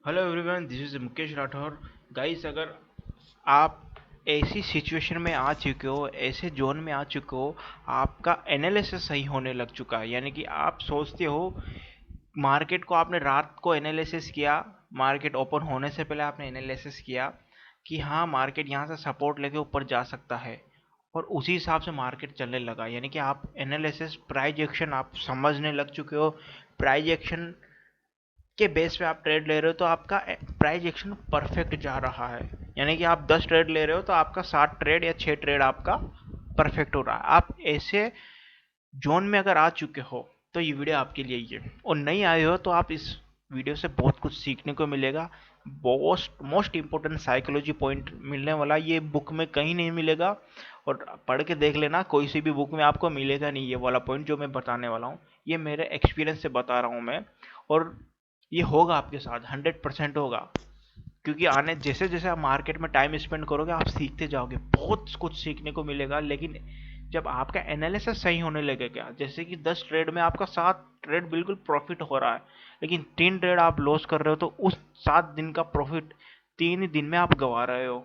Hello everyone, this is Mukesh Rathore. Guys, अगर आप ऐसी सिचुएशन में आ चुके हो, ऐसे जोन में आ चुके हो, आपका एनालिसिस सही होने लग चुका है, यानी कि आप सोचते हो मार्केट को, आपने रात को एनालिसिस किया, मार्केट ओपन होने से पहले आपने एनालिसिस किया कि हाँ, मार्केट यहाँ से सपोर्ट लेके ऊपर जा सकता है, और उसी हिसाब से मार्केट चलने लगा। यानी कि आप एनालिसिस, प्राइस एक्शन आप समझने लग चुके हो। प्राइस एक्शन के बेस पे आप ट्रेड ले रहे हो तो आपका प्राइस एक्शन परफेक्ट जा रहा है। यानी कि आप 10 ट्रेड ले रहे हो तो आपका 7 ट्रेड या 6 ट्रेड आपका परफेक्ट हो रहा है। आप ऐसे जोन में अगर आ चुके हो तो ये वीडियो आपके लिए ही है, और नहीं आए हो तो आप इस वीडियो से बहुत कुछ सीखने को मिलेगा। Most most important psychology point मिलने वाला, ये बुक में कहीं नहीं मिलेगा, और पढ़ के देख लेना, कोई सी भी बुक में आपको मिलेगा नहीं ये वाला पॉइंट जो मैं बताने वाला हूँ। ये मेरे एक्सपीरियंस से बता रहा हूँ मैं, और ये होगा आपके साथ, 100% होगा। क्योंकि आने जैसे जैसे आप मार्केट में टाइम स्पेंड करोगे, आप सीखते जाओगे, बहुत कुछ सीखने को मिलेगा। लेकिन जब आपका एनालिसिस सही होने लगेगा, जैसे कि 10 ट्रेड में आपका 7 ट्रेड बिल्कुल प्रॉफिट हो रहा है, लेकिन 3 ट्रेड आप लॉस कर रहे हो, तो उस 7 दिन का प्रॉफिट 3 ही दिन में आप गंवा रहे हो।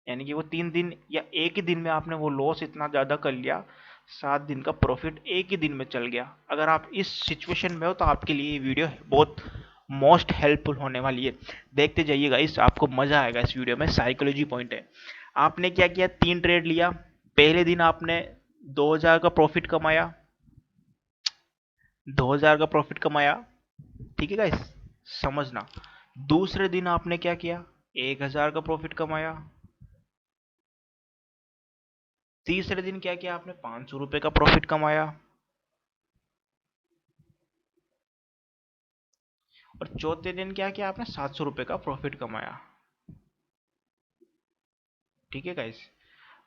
यानी कि वो 3 दिन या एक ही दिन में आपने वो लॉस इतना ज़्यादा कर लिया, 7 दिन का प्रॉफिट एक ही दिन में चल गया। अगर आप इस सिचुएशन में हो तो आपके लिए ये वीडियो बहुत मोस्ट हेल्पफुल होने वाली है। देखते जाइएगा, इस आपको मजा आएगा। इस वीडियो में साइकोलॉजी पॉइंट है। आपने क्या किया, 3 ट्रेड लिया। पहले दिन आपने 2000 का प्रॉफिट कमाया, 2000 का प्रॉफिट कमाया, ठीक है गाइस, समझना। दूसरे दिन आपने क्या किया, 1000 का प्रॉफिट कमाया। तीसरे दिन क्या किया आपने, 500 रुपए का प्रॉफिट कमाया। और चौथे दिन क्या किया आपने, 700 रुपए का प्रॉफिट कमाया। ठीक है गाइस,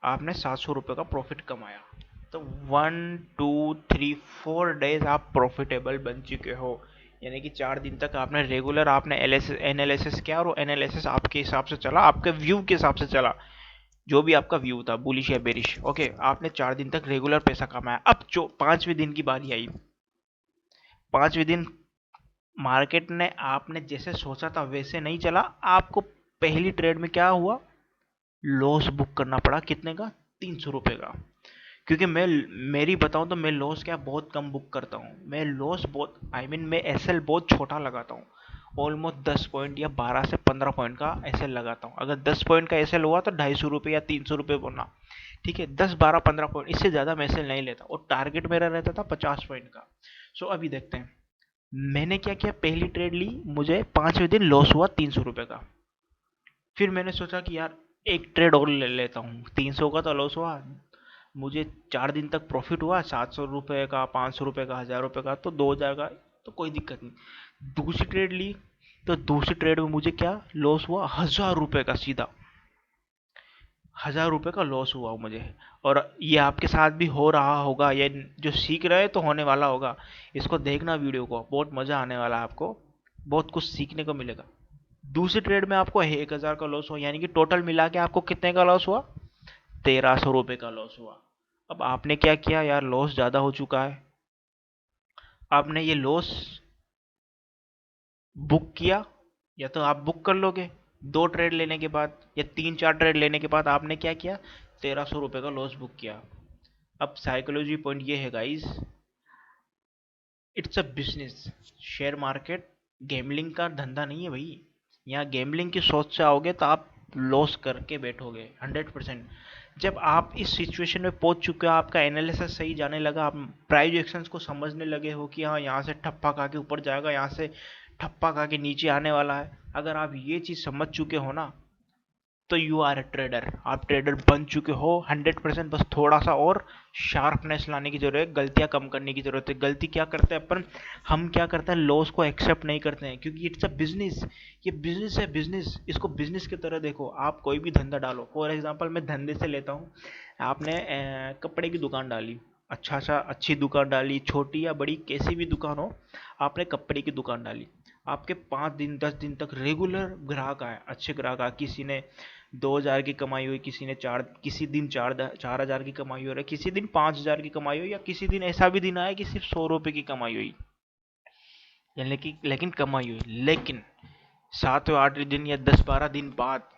आपने 700 रुपए का प्रॉफिट कमाया। तो 1 2 3 4 डेज आप प्रॉफिटेबल बन चुके हो। यानी कि 4 दिन तक आपने रेगुलर आपने एनालिसिस किया, और एनालिसिस आपके हिसाब से चला, आपके व्यू के हिसाब से चला। जो भी आपका व्यू था, बुलिश या बेरिश, ओके, आपने 4 दिन तक रेगुलर पैसा कमाया। अब जो 5वें दिन की बारी आई, 5वें दिन मार्केट ने आपने जैसे सोचा था वैसे नहीं चला। आपको पहली ट्रेड में क्या हुआ, लॉस बुक करना पड़ा। कितने का, 300 रुपए का। क्योंकि मैं, मेरी बताऊं तो मैं लॉस क्या बहुत कम बुक करता हूँ। मैं लॉस बहुत, आई मीन मैं एसएल बहुत छोटा लगाता हूँ। ऑलमोस्ट 10 पॉइंट या 12 से 15 पॉइंट का एसएल लगाता हूँ। अगर 10 पॉइंट का एसएल हुआ तो 250 रुपये या 300 रुपये बोलना, ठीक है। 10 12 15 पॉइंट, इससे ज़्यादा मैं एसएल नहीं लेता, और टारगेट मेरा रहता था 50 पॉइंट का। सो अभी देखते हैं मैंने क्या किया। पहली ट्रेड ली, मुझे 5वें दिन लॉस हुआ 300 रुपये का। फिर मैंने सोचा कि यार एक ट्रेड और ले लेता हूँ, 300 का तो लॉस हुआ, मुझे 4 दिन तक प्रॉफिट हुआ, 700 रुपये का, 500 रुपये का, 1000 रुपये का, तो 2000 का, तो कोई दिक्कत नहीं। दूसरी ट्रेड ली, तो दूसरी ट्रेड में मुझे क्या लॉस हुआ, 1000 रुपये का सीधा। 1000 रुपये का लॉस हुआ मुझे। और ये आपके साथ भी हो रहा होगा, ये जो सीख रहे हैं तो होने वाला होगा। इसको देखना, वीडियो को, बहुत मज़ा आने वाला है आपको, बहुत कुछ सीखने को मिलेगा। दूसरी ट्रेड में आपको 1000 का लॉस हुआ, यानी कि टोटल मिला के आपको कितने का लॉस हुआ, 1300 रुपये का लॉस हुआ। अब आपने क्या किया यार, लॉस ज़्यादा हो चुका है। आपने ये लॉस बुक किया, या तो आप बुक कर लोगे 2 ट्रेड लेने के बाद, या 3 4 ट्रेड लेने के बाद आपने क्या किया, 1300 रुपये का लॉस बुक किया। अब साइकोलॉजी पॉइंट ये है guys, it's a business. Share market gambling का धंधा नहीं है भाई। यहाँ गैमलिंग की सोच से आओगे तो आप लॉस करके बैठोगे 100%। जब आप इस सिचुएशन में पहुंच चुके हो, आपका एनालिसिस सही जाने लगा, आप प्राइस एक्शंस को समझने लगे हो कि हाँ, यहाँ से ठप्पा खा के ऊपर जाएगा, यहाँ से ठप्पा खा के नीचे आने वाला है। अगर आप ये चीज़ समझ चुके हो ना, तो यू आर ए ट्रेडर, आप ट्रेडर बन चुके हो 100%। बस थोड़ा सा और शार्पनेस लाने की जरूरत है, गलतियां कम करने की जरूरत है। गलती क्या करते हैं अपन, हम क्या करते हैं, लॉस को एक्सेप्ट नहीं करते हैं, क्योंकि इट्स अ बिजनेस। ये बिजनेस है, बिजनेस, इसको बिजनेस की तरह देखो। आप कोई भी धंधा डालो, फॉर एग्जांपल मैं धंधे से लेता हूँ। आपने कपड़े की दुकान डाली, अच्छा सा अच्छी दुकान डाली, छोटी या बड़ी कैसी भी दुकान हो, आपने कपड़े की दुकान डाली। आपके 5 दिन 10 दिन तक रेगुलर ग्राहक आए, अच्छे ग्राहक आए। किसी ने 2000 की कमाई हुई, किसी ने चार, किसी दिन 4000 की कमाई हो रही, किसी दिन 5000 की कमाई हुई, या किसी दिन ऐसा भी दिन आया कि सिर्फ 100 रुपए की कमाई हुई। यानी कि लेकिन कमाई हुई। लेकिन 7 या 8 दिन या 10-12 दिन बाद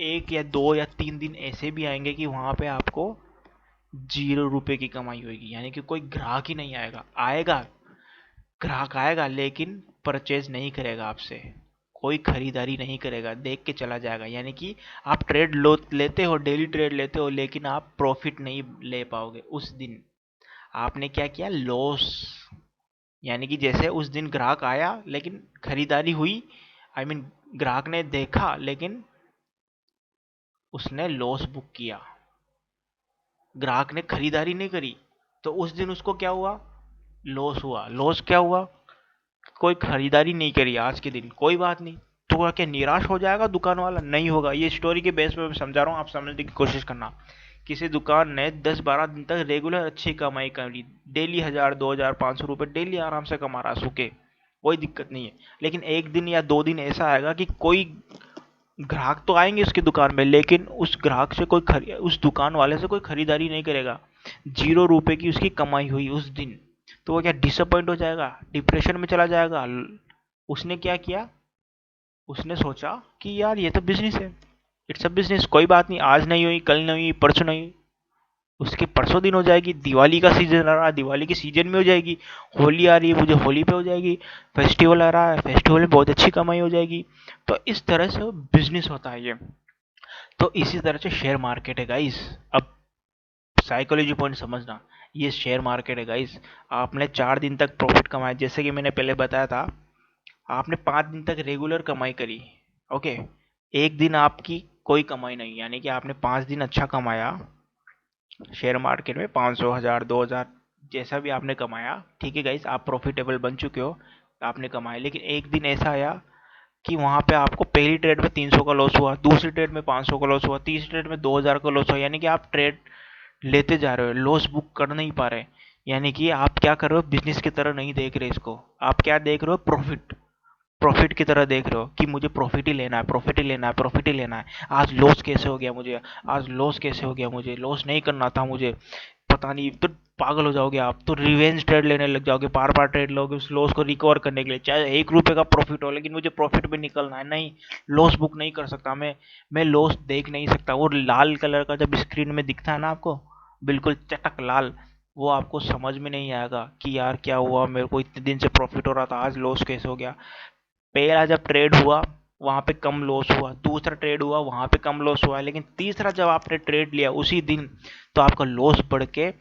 1 या 2 या 3 दिन ऐसे भी आएंगे कि वहां पे आपको 0 रुपए की कमाई होगी, यानी कि कोई ग्राहक ही नहीं आएगा। आएगा, ग्राहक आएगा लेकिन परचेज नहीं करेगा आपसे, कोई खरीदारी नहीं करेगा, देख के चला जाएगा। यानी कि आप ट्रेड लो लेते हो, डेली ट्रेड लेते हो, लेकिन आप प्रॉफिट नहीं ले पाओगे उस दिन। आपने क्या किया, लॉस। यानी कि जैसे उस दिन ग्राहक आया लेकिन खरीदारी हुई, आई I मीन ग्राहक ने देखा लेकिन उसने लॉस बुक किया, ग्राहक ने खरीदारी नहीं करी, तो उस दिन उसको क्या हुआ, लॉस हुआ। लॉस क्या हुआ, कोई खरीदारी नहीं करी आज के दिन, कोई बात नहीं। तो वह क्या निराश हो जाएगा दुकान वाला? नहीं होगा। ये स्टोरी के बेस पे मैं समझा रहा हूँ, आप समझने की कोशिश करना। किसी दुकान ने 10-12 दिन तक रेगुलर अच्छी कमाई करी, डेली 1000, 2000, 500 रुपए डेली आराम से कमा रहा, सूखे, कोई दिक्कत नहीं है। लेकिन एक दिन या 2 दिन ऐसा आएगा कि कोई ग्राहक तो आएंगे उसकी दुकान में, लेकिन उस ग्राहक से कोई उस दुकान वाले से कोई खरीदारी नहीं करेगा। 0 रुपए की उसकी कमाई हुई उस दिन, तो वो क्या डिसअपॉइंट हो जाएगा, डिप्रेशन में चला जाएगा। उसने क्या किया, उसने सोचा कि यार ये तो बिजनेस है, इट्स अ बिजनेस, कोई बात नहीं, आज नहीं हुई, कल नहीं हुई, परसों नहीं हुई, उसके परसों दिन हो जाएगी। दिवाली का सीजन आ रहा है, दिवाली के सीजन में हो जाएगी। होली आ रही है, मुझे होली पे हो जाएगी। फेस्टिवल आ रहा है, फेस्टिवल में बहुत अच्छी कमाई हो जाएगी। तो इस तरह से बिजनेस होता है ये। तो इसी तरह से शेयर मार्केट है गाइस। अब साइकोलॉजी पॉइंट समझना, ये शेयर मार्केट है गाइस। आपने 4 दिन तक प्रॉफिट कमाया, जैसे कि मैंने पहले बताया था, आपने 5 दिन तक रेगुलर कमाई करी, ओके। एक दिन आपकी कोई कमाई नहीं, यानी कि आपने 5 दिन अच्छा कमाया शेयर मार्केट में, 500, 1000, 2000, जैसा भी आपने कमाया, ठीक है गाइस, आप प्रॉफिटेबल बन चुके हो, आपने कमाया। लेकिन एक दिन ऐसा आया कि वहां पे आपको पहली ट्रेड में 300 का लॉस हुआ, दूसरी ट्रेड में 500 का लॉस हुआ, तीसरी ट्रेड में 2000 का लॉस हुआ। यानी कि आप ट्रेड लेते जा रहे हो, लॉस बुक कर नहीं पा रहे। यानी कि आप क्या कर रहे हो, बिजनेस की तरह नहीं देख रहे इसको, आप क्या देख रहे हो, प्रॉफिट, प्रॉफिट की तरह देख रहे हो कि मुझे प्रॉफिट ही लेना है, प्रॉफिट ही लेना है, प्रॉफिट ही लेना है। आज लॉस कैसे हो गया मुझे, आज लॉस कैसे हो गया मुझे, लॉस नहीं करना था मुझे, पता नहीं। तो पागल हो जाओगे आप, तो रिवेंज ट्रेड लेने लग जाओगे, बार बार ट्रेड लोगे उस लॉस को रिकवर करने के लिए, चाहे 1 रुपए का प्रॉफिट हो, लेकिन मुझे प्रॉफिट में निकलना है। नहीं, लॉस बुक नहीं कर सकता मैं लॉस देख नहीं सकता। वो लाल कलर का जब स्क्रीन में दिखता है ना आपको, बिल्कुल चटक लाल, वो आपको समझ में नहीं आएगा कि यार क्या हुआ, मेरे को इतने दिन से प्रॉफिट हो रहा था, आज लॉस कैसे हो गया। पहला जब ट्रेड हुआ वहां पे कम लॉस हुआ, दूसरा ट्रेड हुआ वहां पे कम लॉस हुआ, लेकिन तीसरा जब आपने ट्रेड लिया उसी दिन, तो आपका लॉस बढ़ के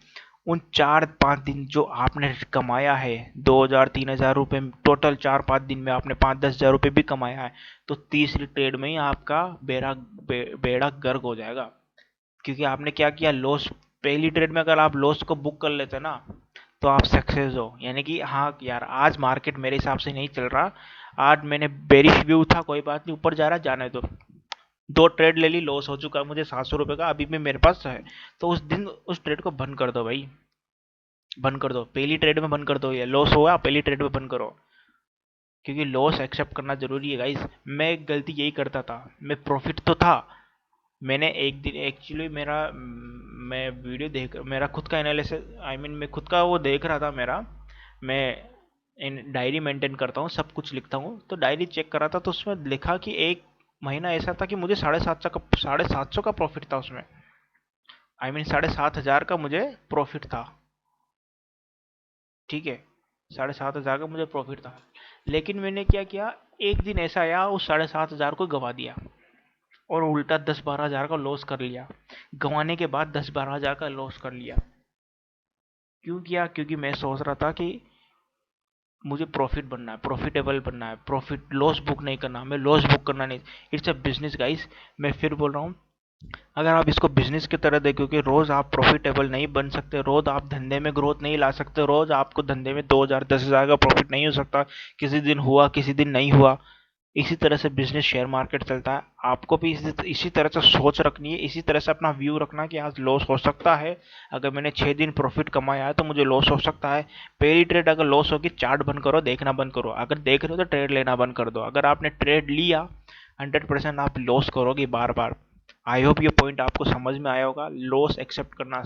उन 4-5 दिन जो आपने कमाया है, 2000-3000 रुपए टोटल 4-5 दिन में आपने 5-10 हजार रुपए भी कमाया है, तो तीसरी ट्रेड में ही आपका बेड़ा गर्क हो जाएगा। क्योंकि आपने क्या किया, लॉस, पहली ट्रेड में अगर आप लॉस को बुक कर लेते ना, तो आप सक्सेस हो। यानी कि हाँ यार, आज मार्केट मेरे हिसाब से नहीं चल रहा, आज मैंने बेरिश व्यू था, कोई बात नहीं, ऊपर जा रहा, जाने दो। 2 ट्रेड ले ली, लॉस हो चुका है मुझे 700 रुपए का, अभी भी मेरे पास है, तो उस दिन उस ट्रेड को बंद कर दो भाई, बंद कर दो, पहली ट्रेड में बंद कर दो। ये लॉस हुआ, पहली ट्रेड में बंद करो, क्योंकि लॉस एक्सेप्ट करना जरूरी है गाइस। मैं गलती यही करता था, मैं प्रॉफिट तो था, मैंने एक दिन एक्चुअली मेरा मैं वीडियो देख, मेरा खुद का एनालिसिस, आई मीन मैं खुद का वो देख रहा था मेरा, मैं इन डायरी मेंटेन करता हूँ, सब कुछ लिखता हूँ, तो डायरी चेक कर रहा था, तो उसमें लिखा कि एक महीना ऐसा था कि मुझे 750 का प्रॉफिट था उसमें, आई मीन 7500 का मुझे प्रॉफिट था, ठीक है, 7500 का मुझे प्रॉफिट था। लेकिन मैंने क्या किया, एक दिन ऐसा आया उस 7500 को गवा दिया, और उल्टा 10-12 हजार का लॉस कर लिया। गंवाने के बाद 10-12 हजार का लॉस कर लिया। क्यों किया, क्योंकि मैं सोच रहा था कि मुझे प्रॉफिट बनना है, प्रॉफिटेबल बनना है, प्रॉफिट लॉस बुक नहीं करना, मैं लॉस बुक करना नहीं। इट्स अ बिजनेस गाइस, मैं फिर बोल रहा हूँ, अगर आप इसको बिजनेस की तरह देखोगे, रोज आप प्रॉफिटेबल नहीं बन सकते, रोज आप धंधे में ग्रोथ नहीं ला सकते, रोज आपको धंधे में 2000 10 हजार का प्रॉफिट नहीं हो सकता। किसी दिन हुआ, किसी दिन नहीं हुआ। इसी तरह से बिजनेस शेयर मार्केट चलता है। आपको भी इसी तरह से सोच रखनी है, इसी तरह से अपना व्यू रखना कि आज लॉस हो सकता है, अगर मैंने 6 दिन प्रॉफिट कमाया है तो मुझे लॉस हो सकता है। पहली ट्रेड अगर लॉस होगी, चार्ट बंद करो, देखना बंद करो, अगर देख रहे हो तो ट्रेड लेना बंद कर दो। अगर आपने ट्रेड लिया, 100% आप लॉस करोगे बार बार। आई होप ये पॉइंट आपको समझ में आया होगा। लॉस एक्सेप्ट करना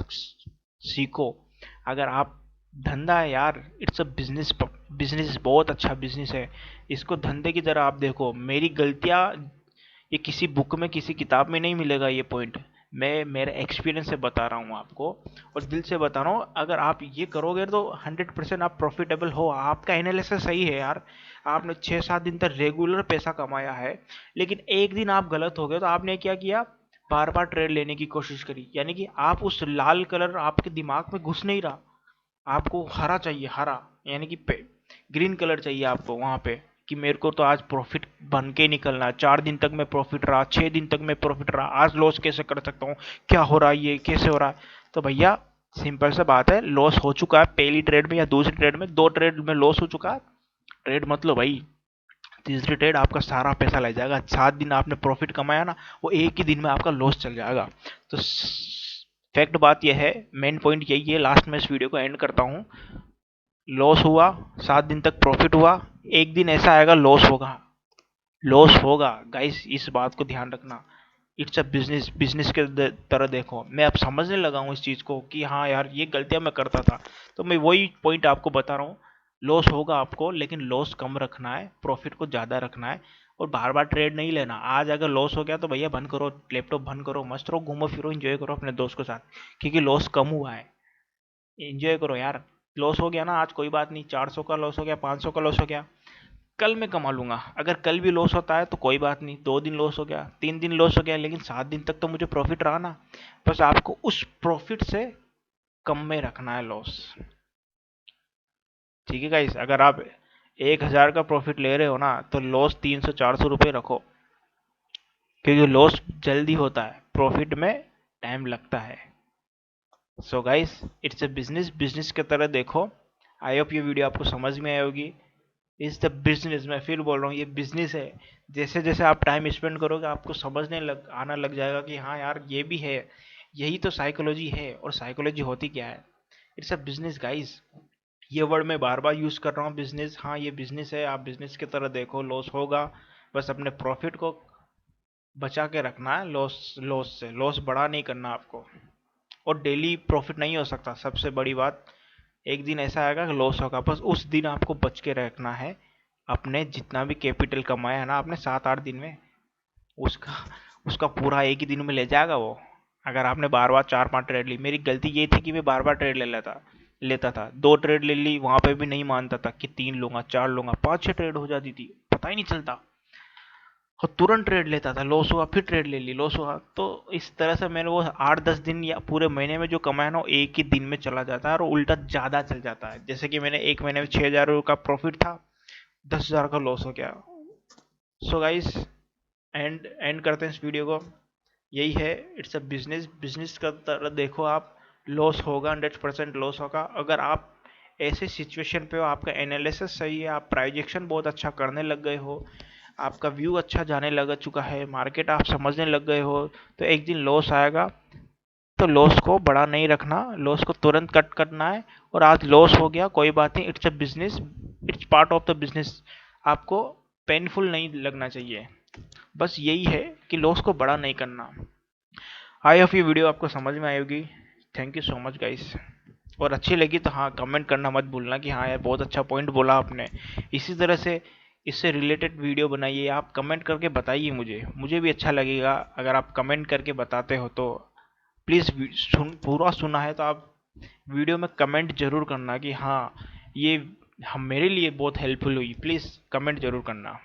सीखो। अगर आप धंधा है यार, इट्स अ बिजनेस। बिजनेस बहुत अच्छा बिजनेस है, इसको धंधे की तरह आप देखो। मेरी गलतियां ये किसी बुक में किसी किताब में नहीं मिलेगा ये पॉइंट, मैं मेरे एक्सपीरियंस से बता रहा हूँ आपको, और दिल से बता रहा हूँ। अगर आप ये करोगे तो 100% आप प्रॉफिटेबल हो। आपका एनालिसिस सही है यार, आपने 6-7 दिन तक रेगुलर पैसा कमाया है, लेकिन एक दिन आप गलत हो गए तो आपने क्या किया, बार बार ट्रेड लेने की कोशिश करी, यानी कि आप उस लाल कलर आपके दिमाग में घुस नहीं रहा। आपको हरा चाहिए, हरा, यानी कि ग्रीन कलर चाहिए आपको वहां पे, कि मेरे को तो आज प्रॉफिट बन के निकलना है। 4 दिन तक मैं प्रॉफिट रहा, 6 दिन तक मैं प्रॉफिट रहा, आज लॉस कैसे कर सकता हूँ, क्या हो रहा है, ये कैसे हो रहा है। तो भैया सिंपल सा बात है, लॉस हो चुका है पहली ट्रेड में या दूसरी ट्रेड में, 2 ट्रेड में लॉस हो चुका है, ट्रेड मत लो भाई। तीसरी ट्रेड आपका सारा पैसा ले जाएगा। 7 दिन आपने प्रॉफिट कमाया ना, वो एक ही दिन में आपका लॉस चल जाएगा। तो फैक्ट बात यह है, मेन पॉइंट यही है, लास्ट में इस वीडियो को एंड करता हूँ। लॉस हुआ, 7 दिन तक प्रॉफिट हुआ, एक दिन ऐसा आएगा लॉस होगा। लॉस होगा गाइस, इस बात को ध्यान रखना। इट्स अ बिजनेस, बिजनेस के तरह देखो। मैं अब समझने लगा हूँ इस चीज़ को कि हाँ यार ये गलतियाँ मैं करता था, तो मैं वही पॉइंट आपको बता रहा हूँ। लॉस होगा आपको, लेकिन लॉस कम रखना है, प्रॉफिट को ज़्यादा रखना है, और बार बार ट्रेड नहीं लेना। आज अगर लॉस हो गया तो भैया बंद करो, लैपटॉप बंद करो, मस्त रहो, घूमो फिरो, एंजॉय करो अपने दोस्त के साथ, क्योंकि लॉस कम हुआ है। एंजॉय करो यार। लॉस हो गया ना आज, कोई बात नहीं, 400 का लॉस हो गया, 500 का लॉस हो गया, कल मैं कमा लूंगा। अगर कल भी लॉस होता है तो कोई बात नहीं, 2 दिन लॉस हो गया, 3 दिन लॉस हो गया, लेकिन 7 दिन तक तो मुझे प्रॉफिट रहा ना। बस आपको उस प्रॉफिट से कम में रखना है लॉस। ठीक है गाइस, अगर आप 1,000 का प्रॉफिट ले रहे हो ना, तो लॉस 300-400 रुपये रखो, क्योंकि लॉस जल्दी होता है, प्रॉफिट में टाइम लगता है। So guys, it's a business, business की तरह देखो। आई होप ये वीडियो आपको समझ में आई होगी। इज द बिजनेस, मैं फिर बोल रहा हूँ, ये बिजनेस है। जैसे जैसे आप टाइम स्पेंड करोगे आपको समझने आना लग जाएगा कि हाँ यार ये भी है, यही तो साइकोलॉजी है। और साइकोलॉजी होती क्या है, इट्स अ बिजनेस गाइस। ये वर्ड मैं बार बार यूज कर रहा हूँ, बिजनेस। हाँ ये बिजनेस है, आप बिजनेस की तरह देखो। लॉस होगा, बस अपने प्रॉफिट को बचा के रखना है, लॉस लॉस से लॉस बड़ा नहीं करना आपको। और डेली प्रॉफिट नहीं हो सकता, सबसे बड़ी बात। एक दिन ऐसा आएगा कि लॉस होगा, बस उस दिन आपको बच के रखना है। अपने जितना भी कैपिटल कमाया है ना आपने 7-8 दिन में, उसका उसका पूरा एक ही दिन में ले जाएगा वो। अगर आपने बार बार 4-5 ट्रेड ली, मेरी गलती ये थी कि मैं बार बार ट्रेड ले लेता था। 2 ट्रेड ले ली, वहां पे भी नहीं मानता था कि 3 लूंगा, 4 लूंगा, 5-6 ट्रेड हो जाती थी, पता ही नहीं चलता। और तुरंत ट्रेड लेता था, लॉस हुआ फिर ट्रेड ले ली, लॉस हुआ। तो इस तरह से मैंने वो 8-10 दिन या पूरे महीने में जो कमाया ना, वो एक ही दिन में चला जाता है, और उल्टा ज़्यादा चल जाता है। जैसे कि मैंने एक महीने में 6,000 का प्रॉफिट था, 10,000 का लॉस हो गया। सो गाइस, एंड करते हैं इस वीडियो को। यही है, इट्स अ बिजनेस, बिजनेस का तरह देखो आप। लॉस होगा, 100% लॉस होगा। अगर आप ऐसे सिचुएशन पे हो, आपका एनालिसिस सही है, आप प्राइजेक्शन बहुत अच्छा करने लग गए हो, आपका व्यू अच्छा जाने लग चुका है, मार्केट आप समझने लग गए हो, तो एक दिन लॉस आएगा। तो लॉस को बड़ा नहीं रखना, लॉस को तुरंत कट करना है। और आज लॉस हो गया, कोई बात नहीं, it's a business, it's part of the business. आपको पेनफुल नहीं लगना चाहिए, बस यही है कि लॉस को बड़ा नहीं करना। आई होप ये वीडियो आपको समझ में आई होगी। Thank you so much guys. और अच्छी लगी तो हाँ कमेंट करना मत भूलना कि हाँ यार बहुत अच्छा पॉइंट बोला आपने। इसी तरह से इससे रिलेटेड वीडियो बनाइए, आप कमेंट करके बताइए, मुझे भी अच्छा लगेगा अगर आप कमेंट करके बताते हो। तो प्लीज़ पूरा सुना है तो आप वीडियो में कमेंट जरूर करना कि हाँ ये हम मेरे लिए बहुत हेल्पफुल हुई, प्लीज़ कमेंट जरूर करना।